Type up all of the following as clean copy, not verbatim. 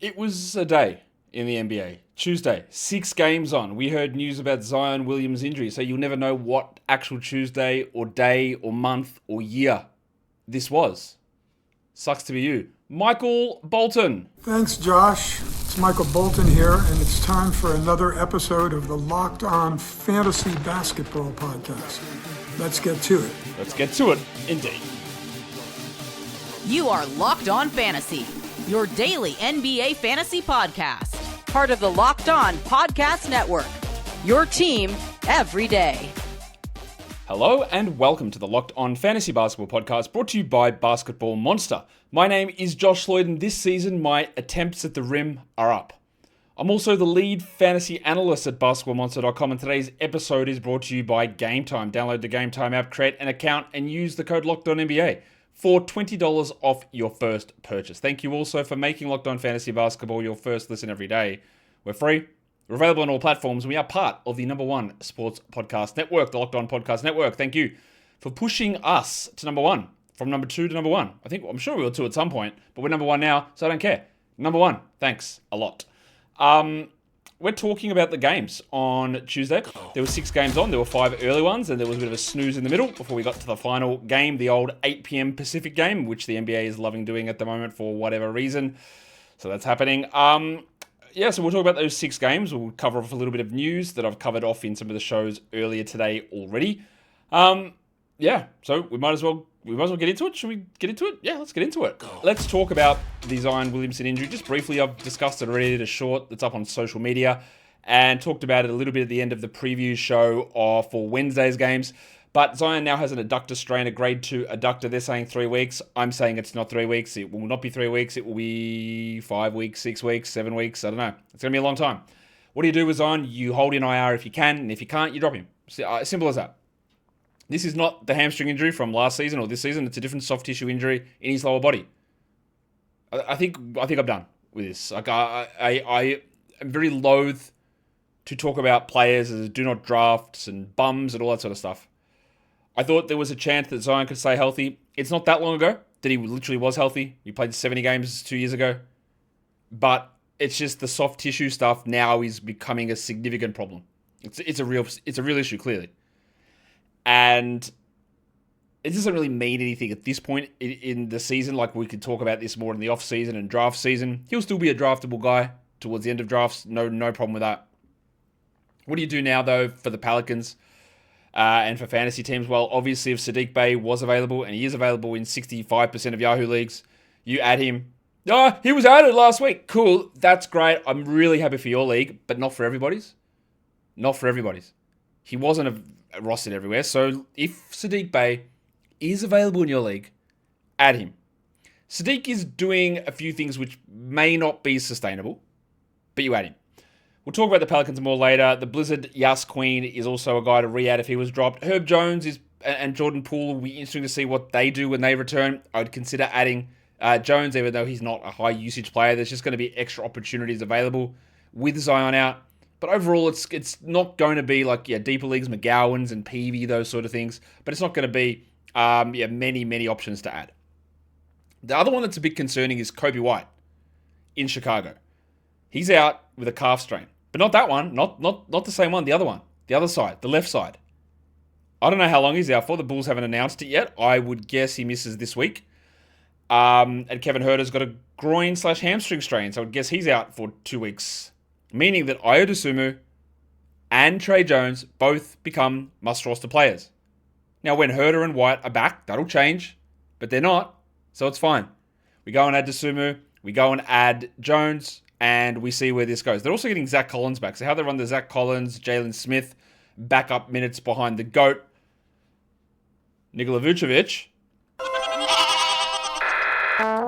It was a day in the NBA. Tuesday, 6 games on. We heard news about Zion Williams' injury, so you'll never know what actual Tuesday or day or month or year this was. Sucks to be you. Michael Bolton. Thanks, Josh. It's Michael Bolton here, and it's time for another episode of the Locked On Fantasy Basketball Podcast. Let's get to it. Let's get to it, indeed. You are Locked On Fantasy, your daily NBA fantasy podcast. Part of the Locked On Podcast Network, your team every day. Hello and welcome to the Locked On Fantasy Basketball Podcast, brought to you by Basketball Monster. My name is Josh Lloyd, and this season my attempts at the rim are up. I'm also the lead fantasy analyst at basketballmonster.com, and today's episode is brought to you by Game Time. Download the Game Time app, create an account, and use the code LOCKEDONNBA for $20 off your first purchase. Thank you also for making Locked On Fantasy Basketball your first listen every day. We're free. We're available on all platforms, and we are part of the #1 sports podcast network, the Locked On Podcast Network. Thank you for pushing us to #1, from #2 to #1. I'm sure we were 2 at some point, but we're #1 now, so I don't care. #1, thanks a lot. We're talking about the games on Tuesday. There were 6 games on. There were 5 early ones, and there was a bit of a snooze in the middle before we got to the final game, the old 8 p.m. Pacific game, which the NBA is loving doing at the moment for whatever reason. So that's happening. So we'll talk about those 6 games. We'll cover off a little bit of news that I've covered off in some of the shows earlier today already. So we might as well get into it. Should we get into it? Yeah, let's get into it. Let's talk about the Zion Williamson injury. Just briefly, I've discussed it already. Did a short that's up on social media and talked about it a little bit at the end of the preview show for Wednesday's games. But Zion now has an adductor strain, a grade 2 adductor. They're saying 3 weeks. I'm saying it's not 3 weeks. It will not be 3 weeks. It will be 5 weeks, 6 weeks, 7 weeks. I don't know. It's going to be a long time. What do you do with Zion? You hold in IR if you can, and if you can't, you drop him. Simple as that. This is not the hamstring injury from last season or this season. It's a different soft tissue injury in his lower body. I think I'm done with this. Like I am very loath to talk about players as do not drafts and bums and all that sort of stuff. I thought there was a chance that Zion could stay healthy. It's not that long ago that he literally was healthy. He played 70 games 2 years ago. But it's just the soft tissue stuff now is becoming a significant problem. It's a real issue, clearly. And it doesn't really mean anything at this point in the season. Like, we could talk about this more in the off-season and draft season. He'll still be a draftable guy towards the end of drafts. No problem with that. What do you do now, though, for the Pelicans and for fantasy teams? Well, obviously, if Saddiq Bey was available, and he is available in 65% of Yahoo leagues, you add him. Oh, he was added last week. Cool. That's great. I'm really happy for your league, but not for everybody's. Not for everybody's. He wasn't rostered everywhere. So if Saddiq Bey is available in your league, add him. Saddiq is doing a few things which may not be sustainable, but you add him. We'll talk about the Pelicans more later. The Blizzard Yas Queen is also a guy to re-add if he was dropped. Herb Jones and Jordan Poole will be interesting to see what they do when they return. I would consider adding Jones, even though he's not a high usage player. There's just going to be extra opportunities available with Zion out. But overall, it's not going to be like deeper leagues, McGowan's and Peavy, those sort of things. But it's not going to be many options to add. The other one that's a bit concerning is Coby White in Chicago. He's out with a calf strain, but not that one, not the same one, the other one, the other side, the left side. I don't know how long he's out for. The Bulls haven't announced it yet. I would guess he misses this week. And Kevin Huerter's got a groin/hamstring strain, so I would guess he's out for 2 weeks. Meaning that Dosunmu and Trey Jones both become must-roster players. Now, when Huerter and White are back, that'll change, but they're not, so it's fine. We go and add Dosunmu, we go and add Jones, and we see where this goes. They're also getting Zach Collins back, so how they run the Zach Collins, Jalen Smith, backup minutes behind the GOAT, Nikola Vucevic.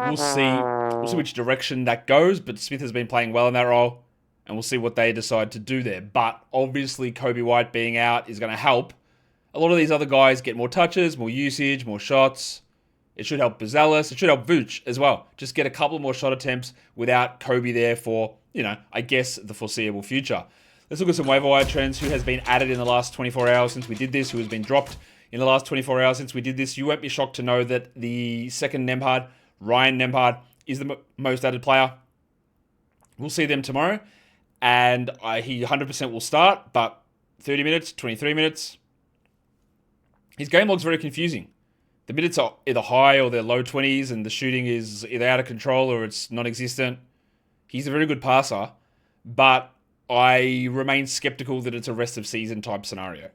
We'll see which direction that goes, but Smith has been playing well in that role. And we'll see what they decide to do there. But obviously, Coby White being out is going to help a lot of these other guys get more touches, more usage, more shots. It should help Buzelis. It should help Vooch as well. Just get a couple more shot attempts without Coby there for, I guess, the foreseeable future. Let's look at some waiver wire trends. Who has been added in the last 24 hours since we did this? Who has been dropped in the last 24 hours since we did this? You won't be shocked to know that the second Nembhard, Ryan Nembhard, is the most added player. We'll see them tomorrow. And he 100% will start, but 30 minutes, 23 minutes. His game log's very confusing. The minutes are either high or they're low 20s, and the shooting is either out of control or it's non-existent. He's a very good passer, but I remain skeptical that it's a rest of season type scenario.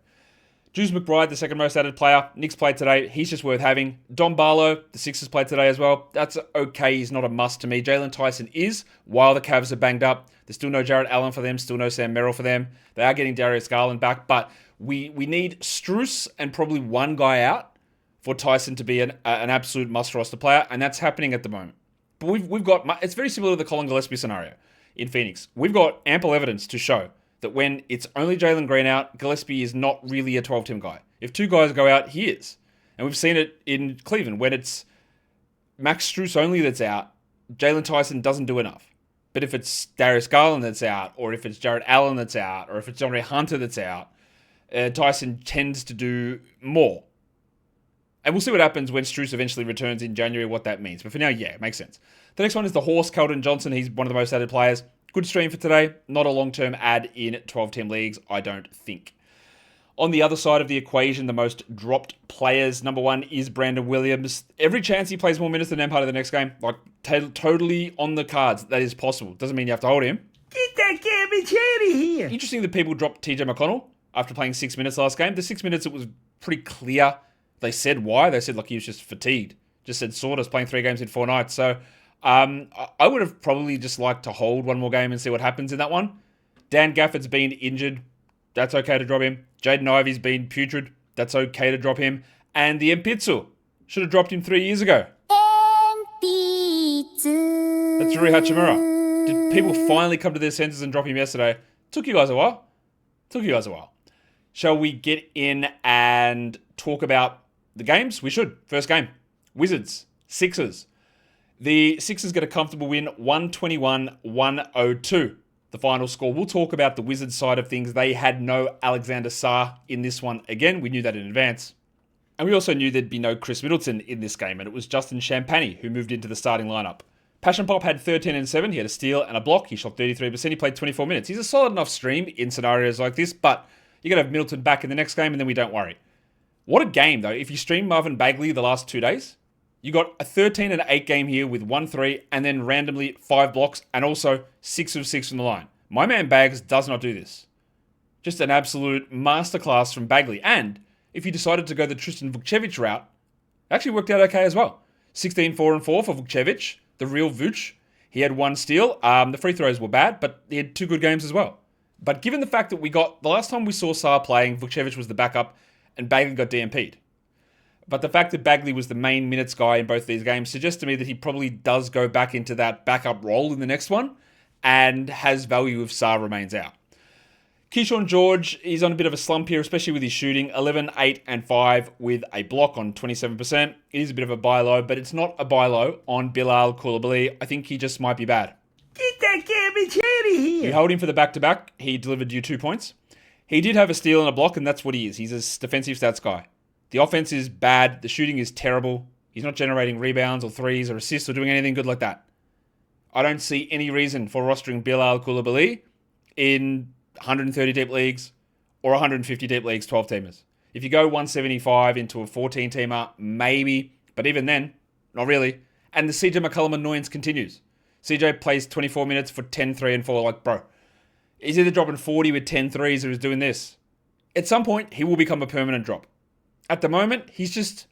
Juice McBride, the second most added player. Knicks played today. He's just worth having. Dom Barlow, the Sixers played today as well. That's okay. He's not a must to me. Jalen Tyson is, while the Cavs are banged up. There's still no Jarrett Allen for them. Still no Sam Merrill for them. They are getting Darius Garland back, but we need Strus and probably one guy out for Tyson to be an absolute must roster player, and that's happening at the moment. But we've got, it's very similar to the Colin Gillespie scenario in Phoenix. We've got ample evidence to show that when it's only Jalen Green out, Gillespie is not really a 12-team guy. If two guys go out, he is. And we've seen it in Cleveland. When it's Max Strus only that's out, Jalen Tyson doesn't do enough. But if it's Darius Garland that's out, or if it's Jarrett Allen that's out, or if it's DeAndre Hunter that's out, Tyson tends to do more. And we'll see what happens when Strus eventually returns in January, what that means. But for now, yeah, it makes sense. The next one is the horse, Keldon Johnson. He's one of the most added players. Good stream for today. Not a long-term ad in 12-team leagues, I don't think. On the other side of the equation, the most dropped players, number one is Brandon Williams. Every chance he plays more minutes than Empire the next game, like totally on the cards. That is possible. Doesn't mean you have to hold him. Get that garbage out of here. Interesting that people dropped TJ McConnell after playing 6 minutes last game. The 6 minutes, it was pretty clear. They said why. They said, like, he was just fatigued. Just said sawdust playing 3 games in 4 nights. So I would have probably just liked to hold one more game and see what happens in that one. Dan Gafford's been injured. That's okay to drop him. Jaden Ivey's been putrid. That's okay to drop him. And the Mpitsu should have dropped him 3 years ago. That's Rui Hachimura. Did people finally come to their senses and drop him yesterday? Took you guys a while. Shall we get in and talk about the games? We should. First game. Wizards. Sixers. The Sixers get a comfortable win, 121-102. The final score. We'll talk about the Wizards side of things. They had no Alexander Sarr in this one again. We knew that in advance. And we also knew there'd be no Chris Middleton in this game, and it was Justin Champagny who moved into the starting lineup. Passion Pop had 13 and 7. He had a steal and a block. He shot 33%. He played 24 minutes. He's a solid enough stream in scenarios like this, but you're going to have Middleton back in the next game, and then we don't worry. What a game, though. If you stream Marvin Bagley the last 2 days, you got a 13 and 8 game here with 1-3 and then randomly 5 blocks and also 6 of 6 from the line. My man Bags does not do this. Just an absolute masterclass from Bagley. And if you decided to go the Tristan Vukcevic route, it actually worked out okay as well. 16, 4 and 4 for Vukcevic, the real Vuce. He had 1 steal. The free throws were bad, but he had 2 good games as well. But given the fact that the last time we saw Sarr playing, Vukcevic was the backup and Bagley got DMP'd. But the fact that Bagley was the main minutes guy in both these games suggests to me that he probably does go back into that backup role in the next one and has value if Sarr remains out. Keyshawn George is on a bit of a slump here, especially with his shooting. 11, 8, and 5 with a block on 27%. It is a bit of a buy low, but it's not a buy low on Bilal Coulibaly. I think he just might be bad. Get that garbage out of here. You hold him for the back-to-back. He delivered you 2 points. He did have a steal and a block, and that's what he is. He's a defensive stats guy. The offense is bad. The shooting is terrible. He's not generating rebounds or threes or assists or doing anything good like that. I don't see any reason for rostering Bilal Coulibaly in 130 deep leagues or 150 deep leagues 12-teamers. If you go 175 into a 14-teamer, maybe. But even then, not really. And the CJ McCollum annoyance continues. CJ plays 24 minutes for 10, 3, and 4. Like, bro, he's either dropping 40 with 10 threes or he's doing this. At some point, he will become a permanent drop. At the moment, he's just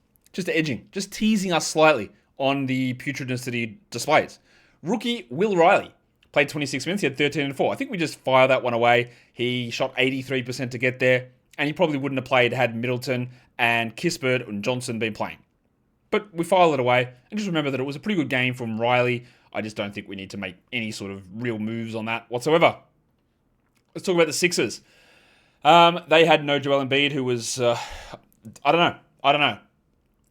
edging, just teasing us slightly on the putridness that he displays. Rookie Will Riley played 26 minutes. He had 13 and 4. I think we just fire that one away. He shot 83% to get there, and he probably wouldn't have played had Middleton and Kispert and Johnson been playing. But we file it away, and just remember that it was a pretty good game from Riley. I just don't think we need to make any sort of real moves on that whatsoever. Let's talk about the Sixers. They had no Joel Embiid, who was... I don't know.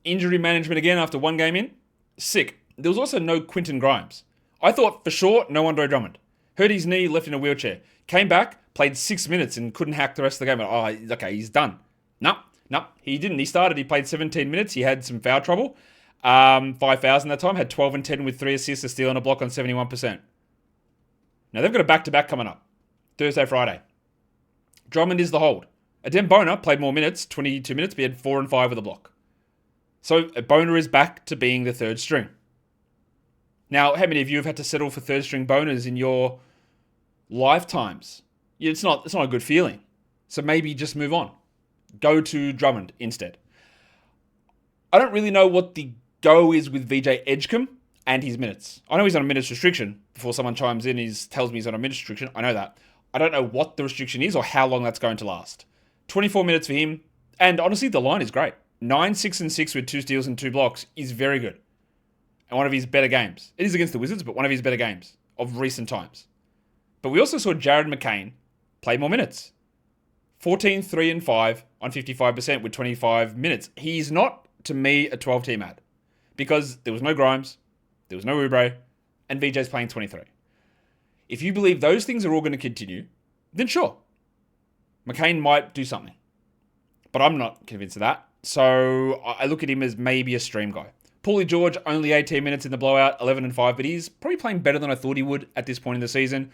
Injury management again after 1 game in? Sick. There was also no Quentin Grimes. I thought for sure no Andre Drummond. Hurt his knee, left in a wheelchair. Came back, played 6 minutes and couldn't hack the rest of the game. Oh, okay, he's done. No, he didn't. He started, he played 17 minutes. He had some foul trouble. 5 fouls in that time. Had 12 and 10 with 3 assists, a steal and a block on 71%. Now, they've got a back-to-back coming up. Thursday, Friday. Drummond is the hold. Adem Bona played more minutes, 22 minutes, but he had 4 and 5 with a block. So Bona is back to being the third string. Now, how many of you have had to settle for third string boners in your lifetimes? It's not a good feeling. So maybe just move on. Go to Drummond instead. I don't really know what the go is with VJ Edgecombe and his minutes. I know he's on a minutes restriction. Before someone chimes in, tells me he's on a minutes restriction. I know that. I don't know what the restriction is or how long that's going to last. 24 minutes for him. And honestly, the line is great. 9, 6, and 6 with 2 steals and 2 blocks is very good. And one of his better games. It is against the Wizards, but one of his better games of recent times. But we also saw Jared McCain play more minutes. 14, 3, and 5 on 55% with 25 minutes. He's not, to me, a 12-team ad. Because there was no Grimes, there was no Oubre, and VJ's playing 23. If you believe those things are all going to continue, then sure. McCain might do something. But I'm not convinced of that. So I look at him as maybe a stream guy. Paulie George, only 18 minutes in the blowout, 11 and 5, but he's probably playing better than I thought he would at this point in the season.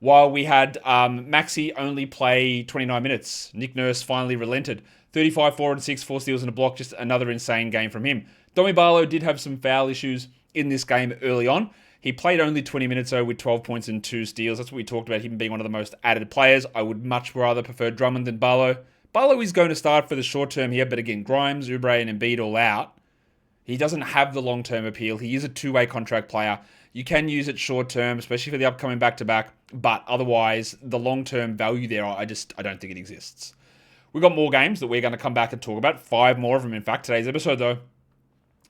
While we had Maxey only play 29 minutes. Nick Nurse finally relented. 35, 4 and 6, 4 steals and a block, just another insane game from him. Domi Barlow did have some foul issues in this game early on. He played only 20 minutes though with 12 points and 2 steals. That's what we talked about, him being one of the most added players. I would much rather prefer Drummond than Barlow. Barlow is going to start for the short term here, but again, Grimes, Oubre, and Embiid all out. He doesn't have the long-term appeal. He is a two-way contract player. You can use it short-term, especially for the upcoming back-to-back, but otherwise, the long-term value there, I don't think it exists. We've got more games that we're going to come back and talk about. 5 more of them, in fact. Today's episode, though,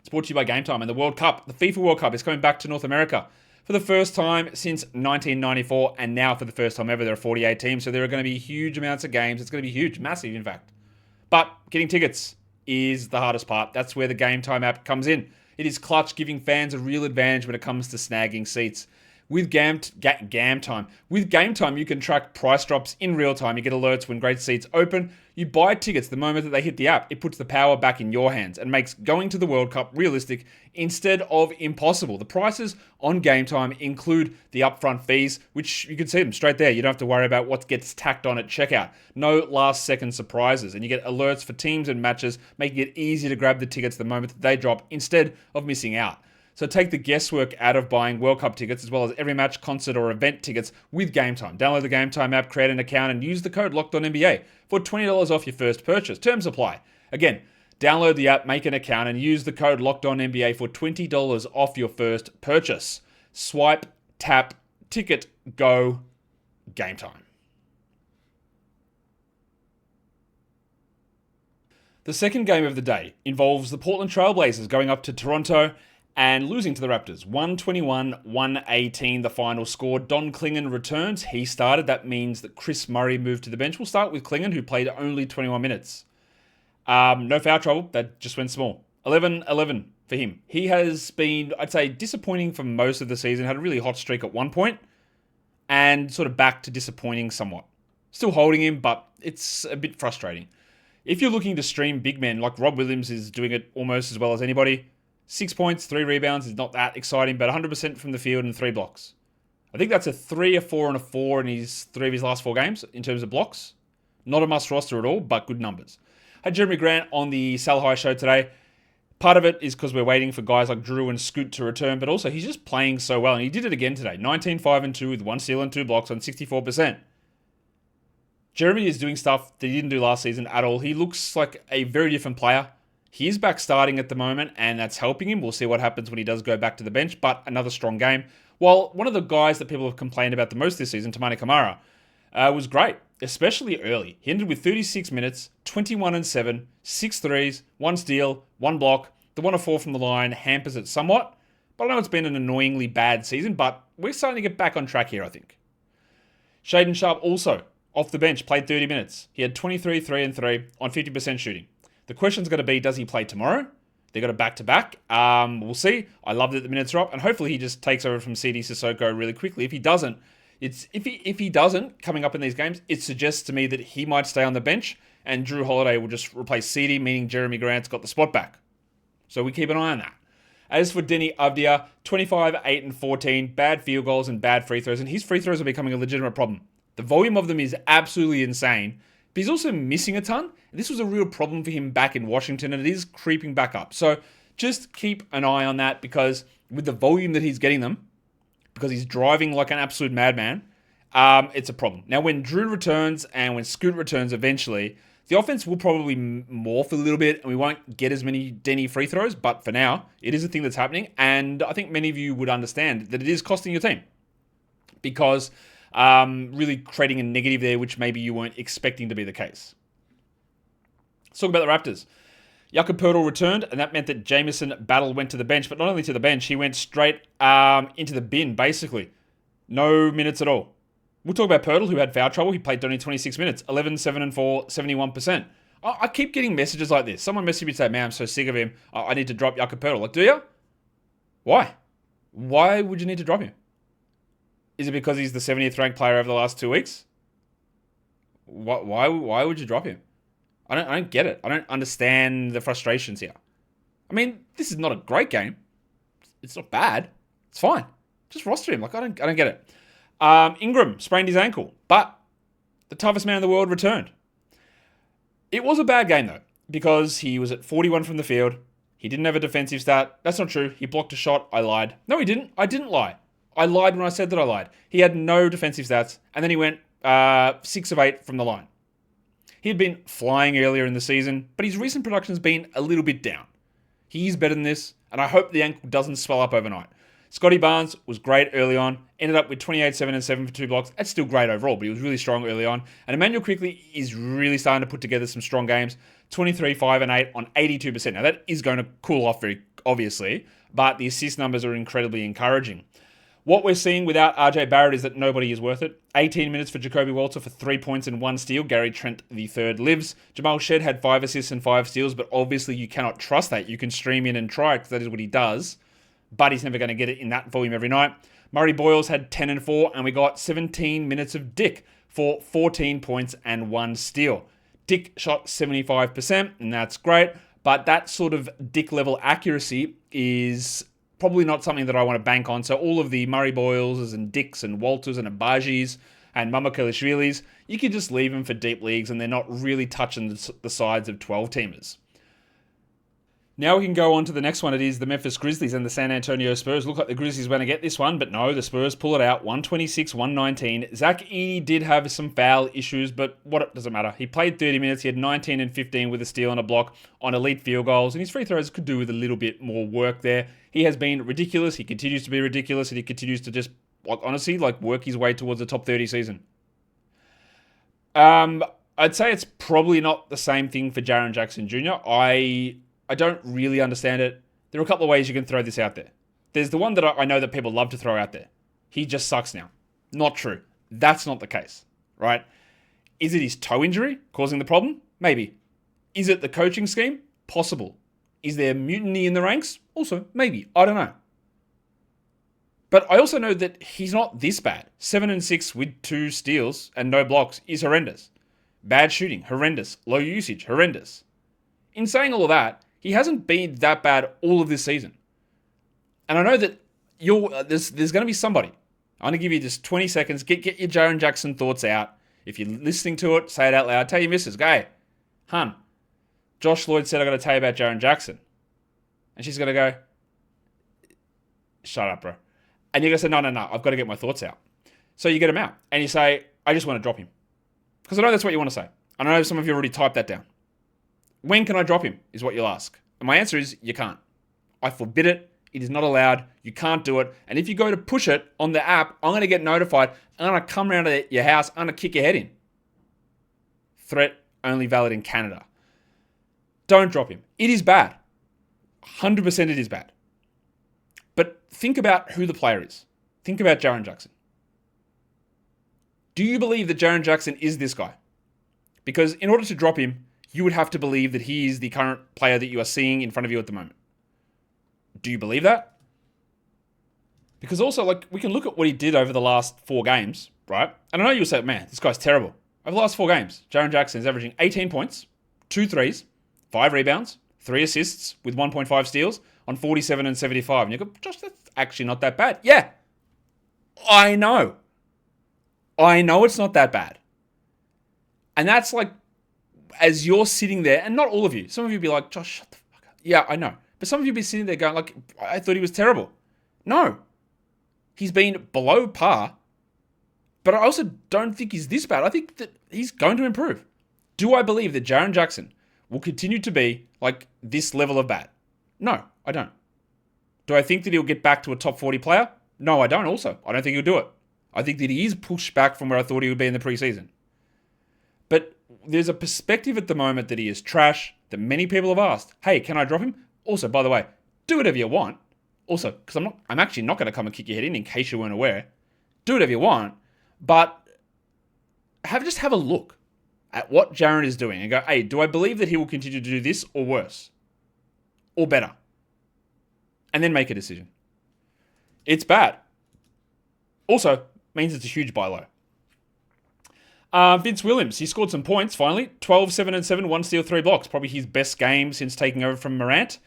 it's brought to you by Game Time and the World Cup. The FIFA World Cup is coming back to North America for the first time since 1994, and now for the first time ever, there are 48 teams, so there are going to be huge amounts of games. It's going to be huge, massive, in fact. But getting tickets is the hardest part. That's where the Game Time app comes in. It is clutch, giving fans a real advantage when it comes to snagging seats. With Game Time, you can track price drops in real time. You get alerts when great seats open. You buy tickets the moment that they hit the app. It puts the power back in your hands and makes going to the World Cup realistic instead of impossible. The prices on Game Time include the upfront fees, which you can see them straight there. You don't have to worry about what gets tacked on at checkout. No last-second surprises. And you get alerts for teams and matches, making it easy to grab the tickets the moment that they drop instead of missing out. So take the guesswork out of buying World Cup tickets as well as every match, concert, or event tickets with Game Time. Download the Game Time app, create an account, and use the code LOCKEDONNBA for $20 off your first purchase. Terms apply. Again, download the app, make an account, and use the code LOCKEDONNBA for $20 off your first purchase. Swipe, tap, ticket, go, Game Time. The second game of the day involves the Portland Trail Blazers going up to Toronto and losing to the Raptors. 121-118 the final score. Don Clingan returns. He started. That means that Chris Murray moved to the bench. We'll start with Clingan, who played only 21 minutes. No foul trouble. That just went small. 11-11 for him. He has been, I'd say, disappointing for most of the season. Had a really hot streak at one point and sort of back to disappointing somewhat. Still holding him, but it's a bit frustrating. If you're looking to stream big men, like Rob Williams is doing it almost as well as anybody, 6 points, 3 rebounds is not that exciting, but 100% from the field and 3 blocks. I think that's a 3, a 4, and a 4 in his 3 of his last 4 games in terms of blocks. Not a must roster at all, but good numbers. Had Jeremy Grant on the Sal High show today. Part of it is because we're waiting for guys like Drew and Scoot to return, but also he's just playing so well, and he did it again today. 19, 5, and 2 with 1 steal and 2 blocks on 64%. Jeremy is doing stuff that he didn't do last season at all. He looks like a very different player. He is back starting at the moment, and that's helping him. We'll see what happens when he does go back to the bench, but another strong game. While one of the guys that people have complained about the most this season, Tamani Kamara, was great, especially early. He ended with 36 minutes, 21-7, 6 threes, 1 steal, 1 block. The 1 of 4 from the line hampers it somewhat, but I know it's been an annoyingly bad season, but we're starting to get back on track here, I think. Shaden Sharp also, off the bench, played 30 minutes. He had 23, 3, and 3 on 50% shooting. The question's going to be, does he play tomorrow? They got a back-to-back. We'll see. I love that the minutes are up, and hopefully he just takes over from CD Sissoko really quickly. If he doesn't, if he doesn't coming up in these games, it suggests to me that he might stay on the bench, and Drew Holiday will just replace CD, meaning Jeremy Grant's got the spot back. So we keep an eye on that. As for Deni Avdija, 25, 8, and 14, bad field goals and bad free throws, and his free throws are becoming a legitimate problem. The volume of them is absolutely insane, but he's also missing a ton. This was a real problem for him back in Washington, and it is creeping back up. So just keep an eye on that, because with the volume that he's getting them, because he's driving like an absolute madman, it's a problem. Now, when Drew returns and when Scoot returns eventually, the offense will probably morph a little bit and we won't get as many Deni free throws, but for now, it is a thing that's happening, and I think many of you would understand that it is costing your team, because really creating a negative there, which maybe you weren't expecting to be the case. Let's talk about the Raptors. Jakob Poeltl returned, and that meant that Jamison Battle went to the bench, but not only to the bench, he went straight into the bin, basically. No minutes at all. We'll talk about Poeltl, who had foul trouble. He played only 26 minutes, 11, 7, and 4, 71%. I keep getting messages like this. Someone messaged me and said, man, I'm so sick of him. I need to drop Jakob Poeltl. Like, do you? Why? Why would you need to drop him? Is it because he's the 70th ranked player over the last 2 weeks? Why would you drop him? I don't get it. I don't understand the frustrations here. I mean, this is not a great game. It's not bad. It's fine. Just roster him. Like, I don't get it. Ingram sprained his ankle, but the toughest man in the world returned. It was a bad game, though, because he was at 41 from the field. He didn't have a defensive stat. That's not true. He blocked a shot. I lied. No, he didn't. I didn't lie. I lied when I said that I lied. He had no defensive stats, and then he went 6 of 8 from the line. He had been flying earlier in the season, but his recent production has been a little bit down. He's better than this, and I hope the ankle doesn't swell up overnight. Scotty Barnes was great early on, ended up with 28, 7, and 7 for 2 blocks. That's still great overall, but he was really strong early on. And Emmanuel Quickley is really starting to put together some strong games. 23, 5, and 8 on 82%. Now, that is going to cool off very obviously, but the assist numbers are incredibly encouraging. What we're seeing without RJ Barrett is that nobody is worth it. 18 minutes for Jacoby Walter for 3 points and 1 steal. Gary Trent III lives. Jamal Shed had 5 assists and 5 steals, but obviously you cannot trust that. You can stream in and try it because that is what he does, but he's never going to get it in that volume every night. Murray Boyles had 10 and 4, and we got 17 minutes of Dick for 14 points and 1 steal. Dick shot 75%, and that's great, but that sort of Dick level accuracy is probably not something that I want to bank on. So all of the Murray Boyles and Dicks and Walters and Abajis and Mamakelishvilis, you can just leave them for deep leagues, and they're not really touching the sides of 12-teamers. Now we can go on to the next one. It is the Memphis Grizzlies and the San Antonio Spurs. Look like the Grizzlies were going to get this one, but no, the Spurs pull it out, 126-119. Zach Edey did have some foul issues, but what doesn't matter. He played 30 minutes. He had 19 and 15 with a steal and a block on elite field goals, and his free throws could do with a little bit more work there. He has been ridiculous. He continues to be ridiculous, and he continues to just, honestly, work his way towards a top 30 season. I'd say it's probably not the same thing for Jaren Jackson Jr. I don't really understand it. There are a couple of ways you can throw this out there. There's the one that I know that people love to throw out there. He just sucks now. Not true. That's not the case, right? Is it his toe injury causing the problem? Maybe. Is it the coaching scheme? Possible. Is there mutiny in the ranks? Also, maybe. I don't know. But I also know that he's not this bad. 7 and 6 with 2 steals and no blocks is horrendous. Bad shooting, horrendous. Low usage, horrendous. In saying all of that, he hasn't been that bad all of this season. And I know that there's going to be somebody. I'm going to give you just 20 seconds. Get your Jaren Jackson thoughts out. If you're listening to it, say it out loud. Tell your missus, go, hey, hun, Josh Lloyd said I got to tell you about Jaren Jackson. And she's going to go, shut up, bro. And you're going to say, no, I've got to get my thoughts out. So you get them out. And you say, I just want to drop him. Because I know that's what you want to say. I know some of you already typed that down. When can I drop him, is what you'll ask. And my answer is, you can't. I forbid it. It is not allowed. You can't do it. And if you go to push it on the app, I'm going to get notified. I'm going to come around to your house. I'm going to kick your head in. Threat only valid in Canada. Don't drop him. It is bad. 100% it is bad. But think about who the player is. Think about Jaren Jackson. Do you believe that Jaren Jackson is this guy? Because in order to drop him, you would have to believe that he is the current player that you are seeing in front of you at the moment. Do you believe that? Because also, we can look at what he did over the last 4 games, right? And I know you'll say, man, this guy's terrible. Over the last 4 games, Jaren Jackson is averaging 18 points, 2 threes, 5 rebounds, 3 assists with 1.5 steals on 47 and 75. And you go, Josh, that's actually not that bad. Yeah, I know. I know it's not that bad. And that's like, as you're sitting there, and not all of you, some of you be like, Josh, shut the fuck up. Yeah, I know. But some of you be sitting there going like, I thought he was terrible. No. He's been below par. But I also don't think he's this bad. I think that he's going to improve. Do I believe that Jaren Jackson will continue to be like this level of bad? No, I don't. Do I think that he'll get back to a top 40 player? No, I don't also. I don't think he'll do it. I think that he is pushed back from where I thought he would be in the preseason. But there's a perspective at the moment that he is trash, that many people have asked, hey, can I drop him? Also, by the way, do whatever you want. Also, because I'm actually not going to come and kick your head in case you weren't aware. Do whatever you want. But just have a look at what Jaren is doing and go, hey, do I believe that he will continue to do this or worse? Or better? And then make a decision. It's bad. Also, means it's a huge buy low. Vince Williams, he scored some points finally. 12, 7, and 7, 1 steal, 3 blocks. Probably his best game since taking over from Morant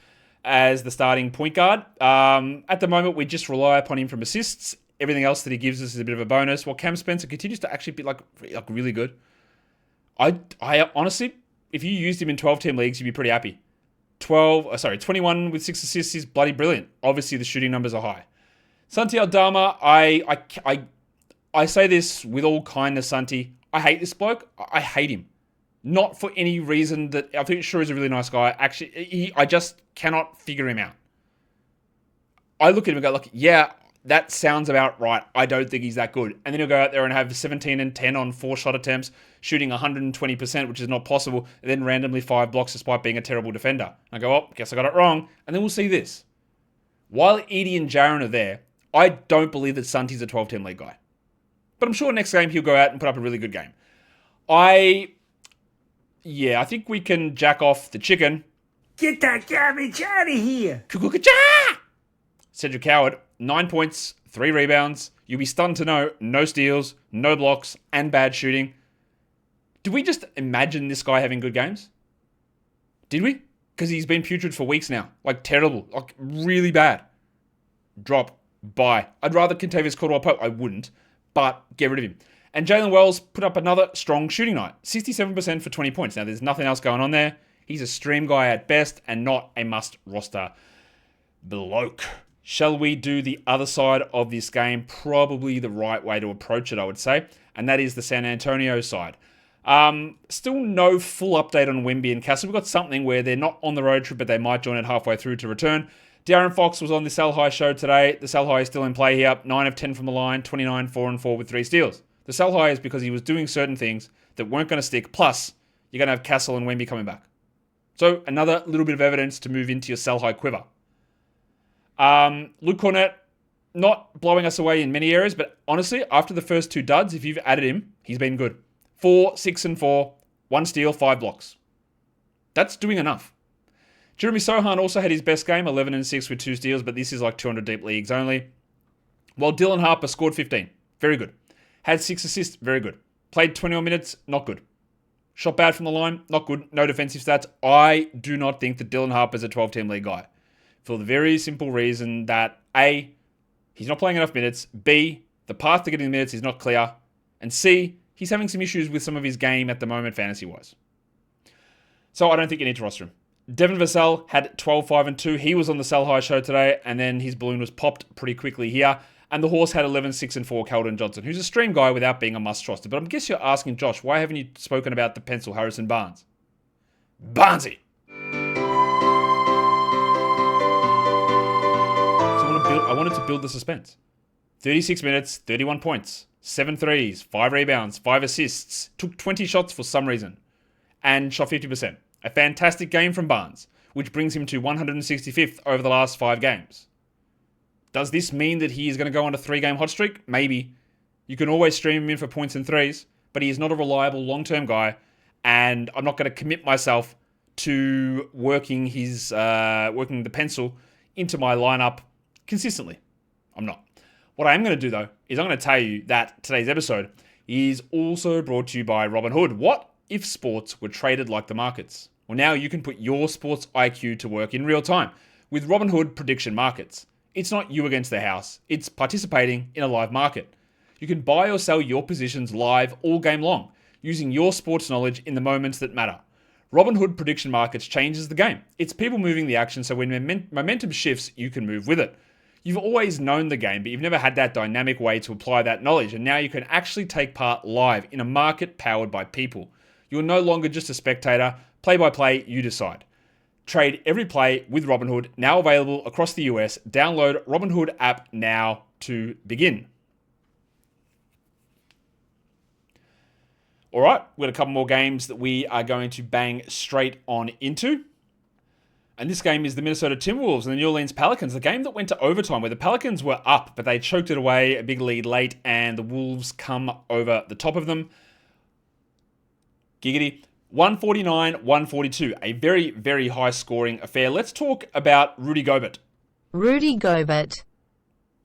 as the starting point guard. At the moment, we just rely upon him from assists. Everything else that he gives us is a bit of a bonus. While Cam Spencer continues to actually be like really good. I honestly, if you used him in 12-team leagues, you'd be pretty happy. 21 with 6 assists is bloody brilliant. Obviously, the shooting numbers are high. Santi Aldama, I say this with all kindness, Santi. I hate this bloke. I hate him. Not for any reason that I think sure he's a really nice guy. Actually, I just cannot figure him out. I look at him and go, look, yeah, that sounds about right. I don't think he's that good. And then he'll go out there and have 17 and 10 on 4 shot attempts, shooting 120%, which is not possible, and then randomly 5 blocks despite being a terrible defender. I go, oh, guess I got it wrong. And then we'll see this. While Edey and Jaren are there, I don't believe that Santi's a 12-team league guy. But I'm sure next game he'll go out and put up a really good game. I think we can jack off the chicken. Get that garbage out of here. Cedric Howard, 9 points, 3 rebounds. You'll be stunned to know, no steals, no blocks, and bad shooting. Did we just imagine this guy having good games? Did we? Because he's been putrid for weeks now. Like terrible. Like really bad. Drop. Buy. I'd rather Kentavious Caldwell-Pope. I wouldn't. But get rid of him. And Jalen Wells put up another strong shooting night. 67% for 20 points. Now, there's nothing else going on there. He's a stream guy at best and not a must-roster bloke. Shall we do the other side of this game? Probably the right way to approach it, I would say. And that is the San Antonio side. Still no full update on Wemby and Castle. We've got something where they're not on the road trip, but they might join it halfway through to return. De'Aaron Fox was on the Sell High show today. The Sell High is still in play here. 9 of 10 from the line, 29, 4 and 4 with 3 steals. The Sell High is because he was doing certain things that weren't going to stick. Plus, you're going to have Castle and Wemby coming back. So, another little bit of evidence to move into your Sell High quiver. Luke Cornett, not blowing us away in many areas, but honestly, after the first 2 duds, if you've added him, he's been good. 4, 6 and 4, 1 steal, 5 blocks. That's doing enough. Jeremy Sohan also had his best game, 11 and 6 with 2 steals, but this is like 200 deep leagues only. While Dylan Harper scored 15, very good. Had 6 assists, very good. Played 21 minutes, not good. Shot bad from the line, not good. No defensive stats. I do not think that Dylan Harper is a 12-team league guy. For the very simple reason that A, he's not playing enough minutes. B, the path to getting minutes is not clear. And C, he's having some issues with some of his game at the moment, fantasy-wise. So I don't think you need to roster him. Devin Vassell had 12, 5, and 2. He was on the Sell High show today, and then his balloon was popped pretty quickly here. And the horse had 11, 6, and 4, Keldon Johnson, who's a stream guy without being a must roster. But I guess you're asking, Josh, why haven't you spoken about the pencil Harrison Barnes? Barnesy! So I wanted to build the suspense. 36 minutes, 31 points, 7 threes, 5 rebounds, 5 assists, took 20 shots for some reason, and shot 50%. A fantastic game from Barnes, which brings him to 165th over the last 5 games. Does this mean that he is going to go on a 3-game hot streak? Maybe. You can always stream him in for points and threes, but he is not a reliable long-term guy, and I'm not going to commit myself to working the pencil into my lineup consistently. I'm not. What I am going to do, though, is I'm going to tell you that today's episode is also brought to you by Robinhood. What if sports were traded like the markets? Well, now you can put your sports IQ to work in real time with Robinhood prediction markets. It's not you against the house, it's participating in a live market. You can buy or sell your positions live all game long, using your sports knowledge in the moments that matter. Robinhood prediction markets changes the game. It's people moving the action, so when momentum shifts, you can move with it. You've always known the game, but you've never had that dynamic way to apply that knowledge, and now you can actually take part live in a market powered by people. You're no longer just a spectator. Play by play, you decide. Trade every play with Robinhood, now available across the US. Download Robinhood app now to begin. All right, we've got a couple more games that we are going to bang straight on into. And this game is the Minnesota Timberwolves and the New Orleans Pelicans, the game that went to overtime where the Pelicans were up, but they choked it away, a big lead late, and the Wolves come over the top of them. Giggity. 149-142, a very, very high scoring affair. Let's talk about Rudy Gobert. Rudy Gobert.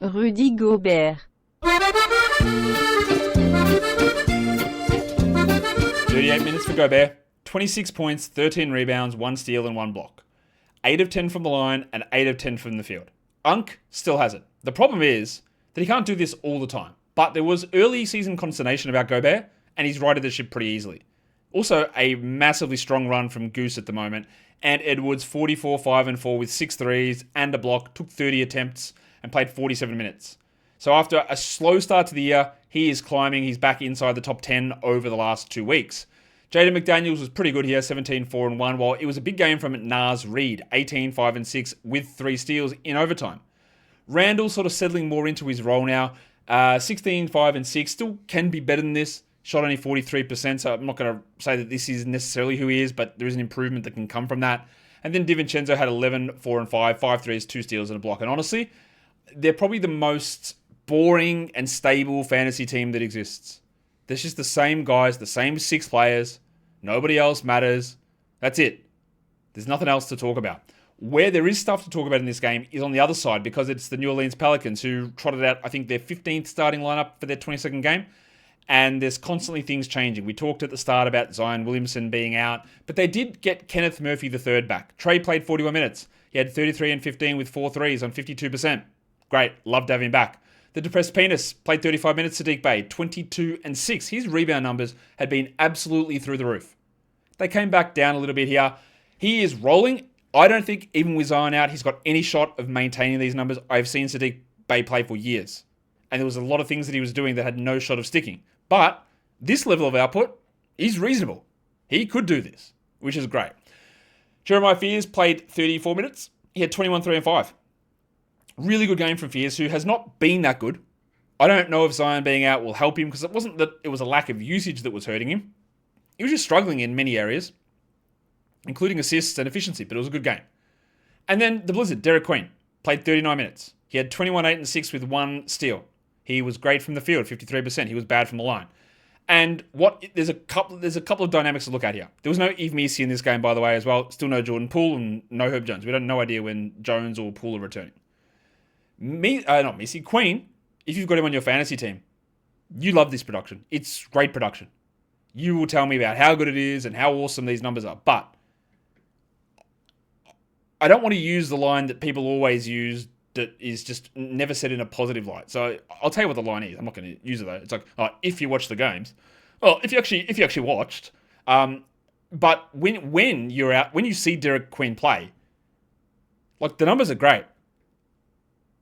38 minutes for Gobert, 26 points, 13 rebounds, 1 steal and 1 block. 8 of 10 from the line and 8 of 10 from the field. Unk still has it. The problem is that he can't do this all the time. But there was early season consternation about Gobert, and he's righted the ship pretty easily. Also, a massively strong run from Goose at the moment. And Edwards, 44, 5 and 4 with 6 threes and a block, took 30 attempts and played 47 minutes. So after a slow start to the year, he is climbing. He's back inside the top 10 over the last 2 weeks. Jaden McDaniels was pretty good here, 17, 4 and 1, while it was a big game from Naz Reid, 18, 5 and 6 with 3 steals in overtime. Randall sort of settling more into his role now, 16, 5 and 6, still can be better than this. Shot only 43%, so I'm not going to say that this is necessarily who he is, but there is an improvement that can come from that. And then DiVincenzo had 11, 4 and 5, 5 threes, 2 steals and a block. And honestly, they're probably the most boring and stable fantasy team that exists. There's just the same guys, the same 6 players. Nobody else matters. That's it. There's nothing else to talk about. Where there is stuff to talk about in this game is on the other side, because it's the New Orleans Pelicans who trotted out, I think, their 15th starting lineup for their 22nd game. And there's constantly things changing. We talked at the start about Zion Williamson being out, but they did get Kenneth Murphy III back. Trey played 41 minutes. He had 33 and 15 with 4 threes on 52%. Great. Loved to have him back. The depressed penis played 35 minutes. Saddiq Bey, 22 and 6. His rebound numbers had been absolutely through the roof. They came back down a little bit here. He is rolling. I don't think, even with Zion out, he's got any shot of maintaining these numbers. I've seen Saddiq Bey play for years, and there was a lot of things that he was doing that had no shot of sticking. But this level of output is reasonable. He could do this, which is great. Jeremiah Fears played 34 minutes. He had 21, 3 and 5. Really good game from Fears, who has not been that good. I don't know if Zion being out will help him, because it wasn't that it was a lack of usage that was hurting him. He was just struggling in many areas, including assists and efficiency, but it was a good game. And then the Blizzard, Derek Queen, played 39 minutes. He had 21, 8 and 6 with 1 steal. He was great from the field, 53%. He was bad from the line. And there's a couple of dynamics to look at here. There was no Yves Missi in this game, by the way, as well. Still no Jordan Poole and no Herb Jones. We have no idea when Jones or Poole are returning. Not Missi, Queen, if you've got him on your fantasy team, you love this production. It's great production. You will tell me about how good it is and how awesome these numbers are. But I don't want to use the line that people always use that is just never said in a positive light. So I'll tell you what the line is. I'm not going to use it though. It's like, if you watch the games. Well, if you actually watched. But when you're out, when you see Derek Queen play, like, the numbers are great.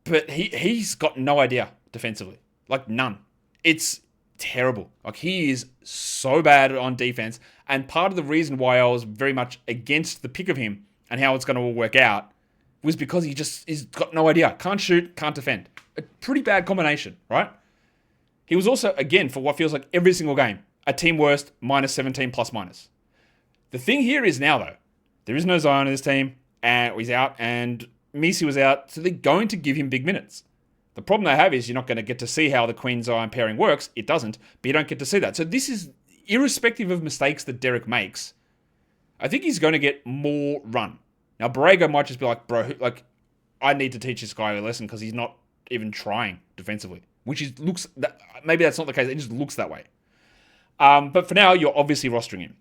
But he's got no idea defensively. Like, none. It's terrible. Like, he is so bad on defense. And part of the reason why I was very much against the pick of him and how it's going to all work out was because he's got no idea. Can't shoot, can't defend. A pretty bad combination, right? He was also, again, for what feels like every single game, a team worst, minus 17 plus minus. The thing here is now, though, there is no Zion in this team, and he's out, and Missi was out, so they're going to give him big minutes. The problem they have is you're not going to get to see how the Queen-Zion pairing works. It doesn't, but you don't get to see that. So this is, irrespective of mistakes that Derek makes, I think he's going to get more run. Now, Borrego might just be like, bro, like, I need to teach this guy a lesson because he's not even trying defensively, maybe that's not the case. It just looks that way. But for now, you're obviously rostering him.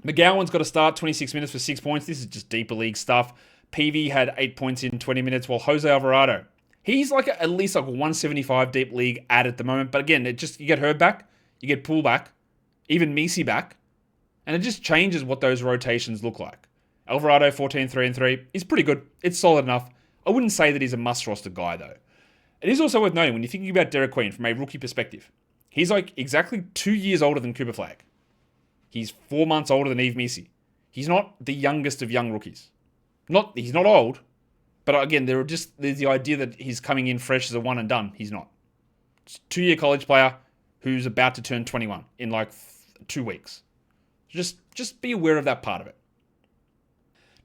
McGowan's got to start 26 minutes for 6 points. This is just deeper league stuff. Peavy had 8 points in 20 minutes, while Jose Alvarado, he's like at least like a 175 deep league at the moment. But again, you get Herb back, you get Poole back, even Messi back, and it just changes what those rotations look like. Alvarado, 14, 3 and 3, is pretty good. It's solid enough. I wouldn't say that he's a must-roster guy, though. It is also worth noting, when you're thinking about Derek Queen from a rookie perspective, he's like exactly 2 years older than Cooper Flagg. He's 4 months older than Yves Messi. He's not the youngest of young rookies. He's not old, but again, there's the idea that he's coming in fresh as a one and done. He's not. It's a 2-year college player who's about to turn 21 in like 2 weeks. Just be aware of that part of it.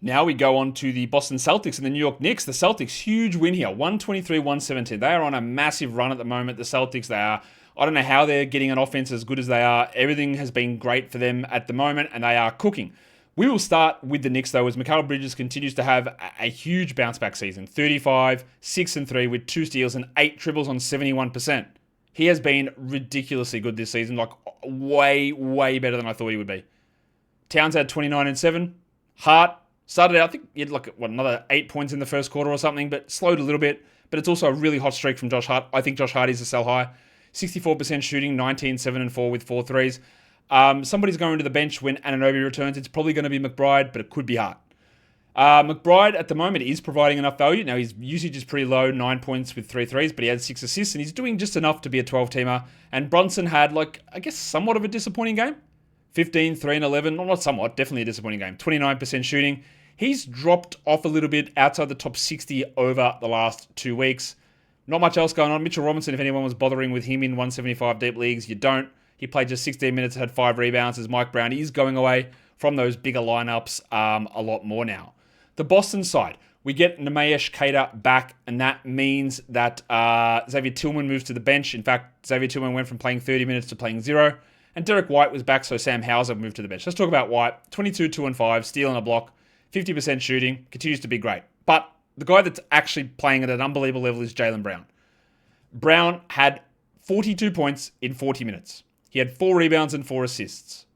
Now we go on to the Boston Celtics and the New York Knicks. The Celtics, huge win here, 123-117. They are on a massive run at the moment. The Celtics, I don't know how they're getting an offense as good as they are. Everything has been great for them at the moment, and they are cooking. We will start with the Knicks, though, as Mikal Bridges continues to have a huge bounce-back season. 35, 6 and 3 with 2 steals and 8 triples on 71%. He has been ridiculously good this season, like way, way better than I thought he would be. Towns had 29 and 7. Hart started out, I think he had another 8 points in the first quarter or something, but slowed a little bit. But it's also a really hot streak from Josh Hart. I think Josh Hart is a sell high. 64% shooting, 19, 7 and 4 with 4 threes. Somebody's going to the bench when Anunoby returns. It's probably going to be McBride, but it could be Hart. McBride at the moment is providing enough value. Now his usage is pretty low, 9 points with 3 threes, but he had 6 assists and he's doing just enough to be a 12-teamer. And Brunson had somewhat of a disappointing game. 15, 3 and 11. Well, not somewhat, definitely a disappointing game. 29% shooting. He's dropped off a little bit outside the top 60 over the last 2 weeks. Not much else going on. Mitchell Robinson, if anyone was bothering with him in 175 deep leagues, you don't. He played just 16 minutes, had 5 rebounds as Mike Brown is going away from those bigger lineups a lot more now. The Boston side, we get Nemesh Queta back, and that means that Xavier Tillman moves to the bench. In fact, Xavier Tillman went from playing 30 minutes to playing 0. And Derek White was back, so Sam Hauser moved to the bench. Let's talk about White. 22, 2 and 5, steal and a block, 50% shooting, continues to be great. But the guy that's actually playing at an unbelievable level is Jaylen Brown. Brown had 42 points in 40 minutes. He had 4 rebounds and 4 assists.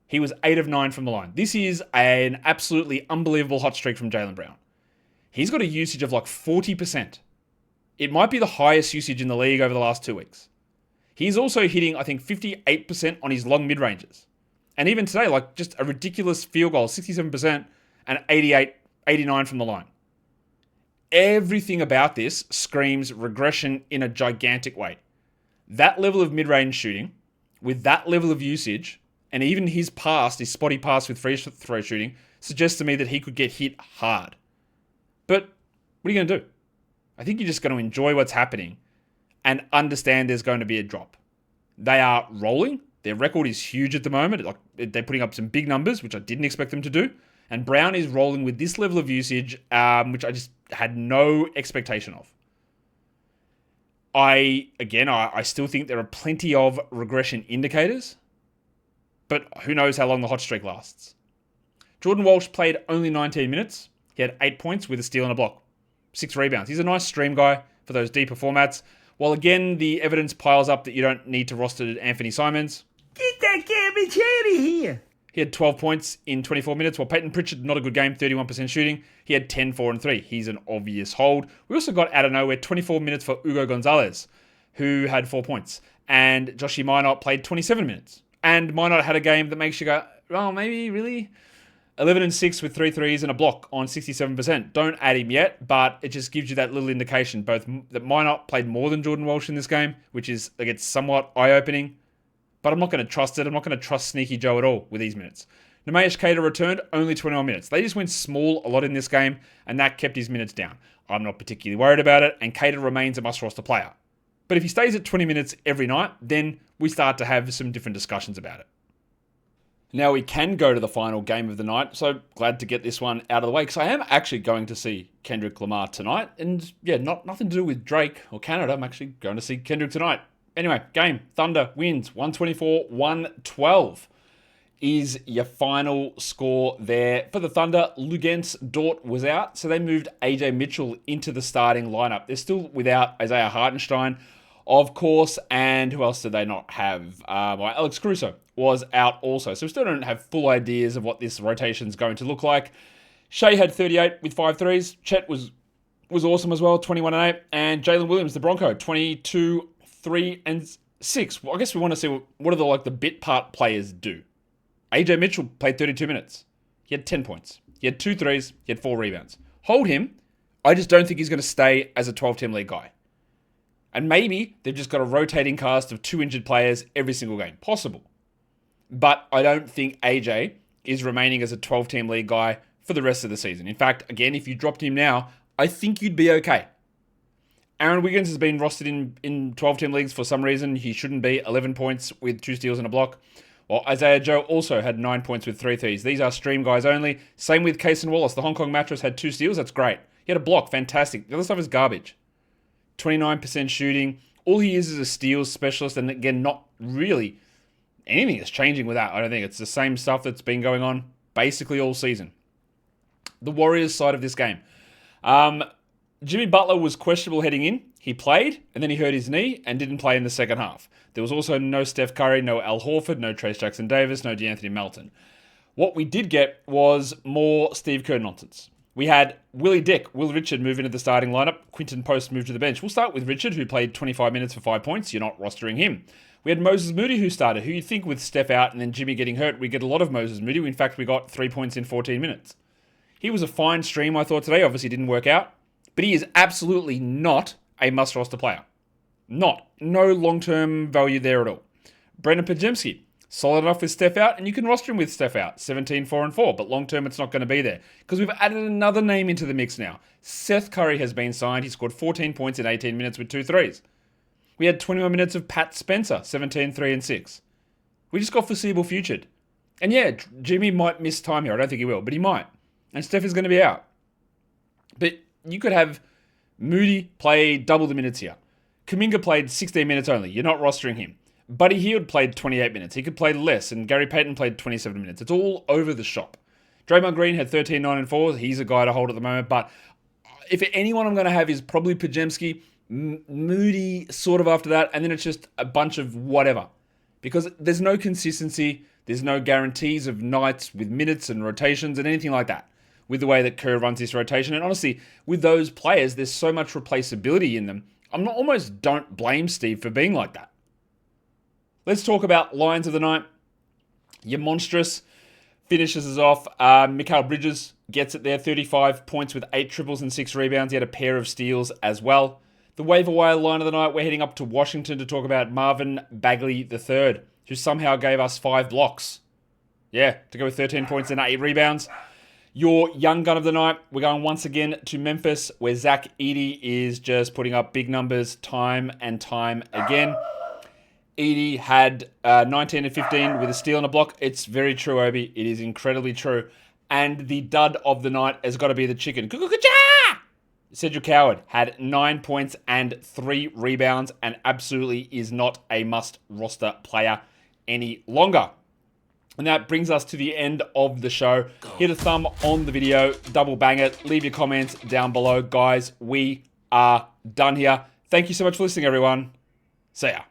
He was 8 of 9 from the line. This is an absolutely unbelievable hot streak from Jaylen Brown. He's got a usage of 40%. It might be the highest usage in the league over the last 2 weeks. He's also hitting, I think, 58% on his long mid-ranges. And even today, just a ridiculous field goal, 67% and 89 from the line. Everything about this screams regression in a gigantic way. That level of mid-range shooting, with that level of usage, and even his spotty pass with free throw shooting, suggests to me that he could get hit hard. But what are you going to do? I think you're just going to enjoy what's happening and understand there's going to be a drop. They are rolling. Their record is huge at the moment. They're putting up some big numbers, which I didn't expect them to do. And Brown is rolling with this level of usage, which I just had no expectation of. I still think there are plenty of regression indicators, but who knows how long the hot streak lasts. Jordan Walsh played only 19 minutes. He had 8 points with a steal and a block, 6 rebounds. He's a nice stream guy for those deeper formats. While again, the evidence piles up that you don't need to roster Anthony Simons. Get that garbage out of here! He had 12 points in 24 minutes, while Peyton Pritchard, not a good game, 31% shooting. He had 10, 4 and 3. He's an obvious hold. We also got out of nowhere 24 minutes for Hugo Gonzalez, who had 4 points. And Joshie Minot played 27 minutes. And Minot had a game that makes you go, oh, maybe, really? 11 and 6 with 3 threes and a block on 67%. Don't add him yet, but it just gives you that little indication, both that Minot played more than Jordan Walsh in this game, which is, it's somewhat eye-opening. But I'm not going to trust it. I'm not going to trust Sneaky Joe at all with these minutes. Nemesh Queta returned only 21 minutes. They just went small a lot in this game, and that kept his minutes down. I'm not particularly worried about it, and Queta remains a must-roster player. But if he stays at 20 minutes every night, then we start to have some different discussions about it. Now we can go to the final game of the night, so glad to get this one out of the way, because I am actually going to see Kendrick Lamar tonight, and yeah, nothing to do with Drake or Canada. I'm actually going to see Kendrick tonight. Anyway, game, Thunder wins 124-112 is your final score there. For the Thunder, Luguentz Dort was out, so they moved AJ Mitchell into the starting lineup. They're still without Isaiah Hartenstein, of course, and who else did they not have? Alex Caruso was out also, so we still don't have full ideas of what this rotation is going to look like. Shea had 38 with 5 threes. Chet was awesome as well, 21 and 8. And Jalen Williams, the Bronco, 22, 3 and 6. Well, I guess we want to see what do the bit part players do. AJ Mitchell played 32 minutes. He had 10 points. He had 2 threes. He had 4 rebounds. Hold him. I just don't think he's going to stay as a 12-team league guy. And maybe they've just got a rotating cast of 2 injured players every single game. Possible. But I don't think AJ is remaining as a 12-team league guy for the rest of the season. In fact, again, if you dropped him now, I think you'd be okay. Aaron Wiggins has been rostered in 12-team leagues for some reason. He shouldn't be. 11 points with 2 steals and a block. Well, Isaiah Joe also had 9 points with 3 threes. These are stream guys only. Same with Cason Wallace. The Hong Kong Mattress had 2 steals. That's great. He had a block. Fantastic. The other stuff is garbage. 29% shooting. All he is a steals specialist. And again, not really anything is changing with that. I don't think it's the same stuff that's been going on basically all season. The Warriors side of this game. Jimmy Butler was questionable heading in. He played, and then he hurt his knee and didn't play in the second half. There was also no Steph Curry, no Al Horford, no Trace Jackson Davis, no DeAnthony Melton. What we did get was more Steve Kerr nonsense. We had Will Richard move into the starting lineup. Quinton Post moved to the bench. We'll start with Richard, who played 25 minutes for 5 points. You're not rostering him. We had Moses Moody, who started, who you'd think with Steph out and then Jimmy getting hurt, we get a lot of Moses Moody. In fact, we got 3 points in 14 minutes. He was a fine stream, I thought, today. Obviously, didn't work out. But he is absolutely not a must-roster player. No long-term value there at all. Brendan Podziemski, solid enough with Steph out, and you can roster him with Steph out. 17, 4 and 4, but long-term it's not going to be there. Because we've added another name into the mix now. Seth Curry has been signed. He scored 14 points in 18 minutes with 2 threes. We had 21 minutes of Pat Spencer, 17, 3 and 6. We just got foreseeable futured. And yeah, Jimmy might miss time here. I don't think he will, but he might. And Steph is going to be out. But you could have Moody play double the minutes here. Kuminga played 16 minutes only. You're not rostering him. Buddy Hield played 28 minutes. He could play less. And Gary Payton played 27 minutes. It's all over the shop. Draymond Green had 13, 9 and 4. He's a guy to hold at the moment. But if anyone I'm going to have is probably Podziemski, Moody sort of after that. And then it's just a bunch of whatever. Because there's no consistency. There's no guarantees of nights with minutes and rotations and anything like that, with the way that Kerr runs this rotation. And honestly, with those players, there's so much replaceability in them. Almost don't blame Steve for being like that. Let's talk about lines of the night. Your monstrous finishes us off. Mikal Bridges gets it there. 35 points with 8 triples and 6 rebounds. He had a pair of steals as well. The waiver wire line of the night, we're heading up to Washington to talk about Marvin Bagley III, who somehow gave us 5 blocks. Yeah, to go with 13 points and 8 rebounds. Your young gun of the night, we're going once again to Memphis, where Zach Edey is just putting up big numbers time and time again. Edey had 19 and 15 with a steal and a block. It's very true, Obi. It is incredibly true. And the dud of the night has got to be the chicken. Cedric Howard had 9 points and 3 rebounds and absolutely is not a must-roster player any longer. And that brings us to the end of the show. Hit a thumb on the video, double bang it, leave your comments down below. Guys, we are done here. Thank you so much for listening, everyone. See ya.